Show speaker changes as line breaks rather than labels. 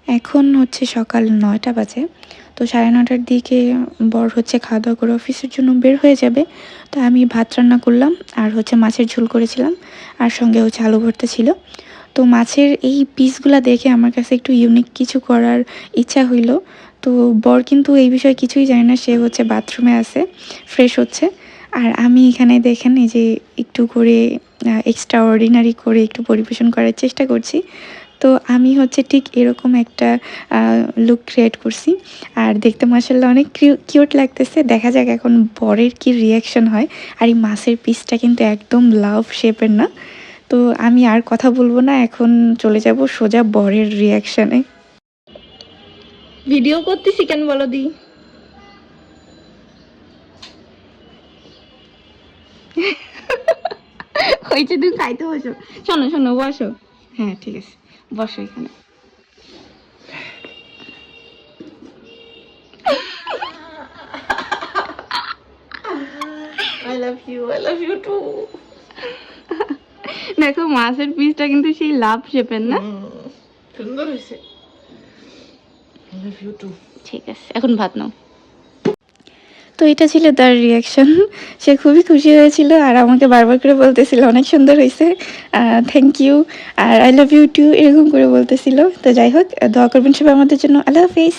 এখন হচ্ছে সকাল ৯টা বাজে। তো ৯:৩০টার দিকে বর হচ্ছে খাওয়া দাওয়া করে অফিসের জন্য বের হয়ে যাবে। তো আমি ভাত রান্না করলাম আর হচ্ছে মাছের ঝোল করেছিলাম আর সঙ্গে হচ্ছে আলু ভর্তা ছিল। তো মাছের এই পিসগুলা দেখে আমার কাছে একটু ইউনিক কিছু করার ইচ্ছা হইল। তো বর কিন্তু এই বিষয়ে কিছুই জানে না, সে হচ্ছে বাথরুমে আছে, ফ্রেশ হচ্ছে। আর আমি এখানে দেখেন এই যে একটু করে এক্সট্রা অর্ডিনারি করে একটু পরিবেশন করার চেষ্টা করছি। তো আমি হচ্ছে ঠিক এরকম একটা লুক ক্রিয়েট করছি। আর দেখতে মাশাআল্লাহ অনেক কিউট লাগতেছে। দেখা যাক এখন বরের কি রিঅ্যাকশন হয়। আর এই মাছের পিসটা কিন্তু একদম লাভ শেপের না। তো আমি আর কথা বলবো না, এখন চলে যাব সোজা বরের রিঅ্যাকশনে। ভিডিও করতেছি কেন বলো দি? হয়েছে, তুমি খাইতে বসো। শোনো শোনো, বসো। হ্যাঁ ঠিক আছে, বসো এখানে।
I love you. I love you too.
দেখো মাছের পিসটা কিন্তু সেই লাভ শেপের না।
সুন্দর হয়েছে। I love you too.
ঠিক আছে, এখন ভাত নাও। তো এটা ছিল তার রিয়াকশন। সে খুবই খুশি হয়েছিল আর আমাকে বারবার করে বলতেছিল অনেক সুন্দর হয়েছে, থ্যাংক ইউ আর আই লাভ ইউ টু এরকম করে বলতেছিল। তো যাই হোক, দোয়া করবেন সবাই আমাদের জন্য। আল্লাহ হাফিজ।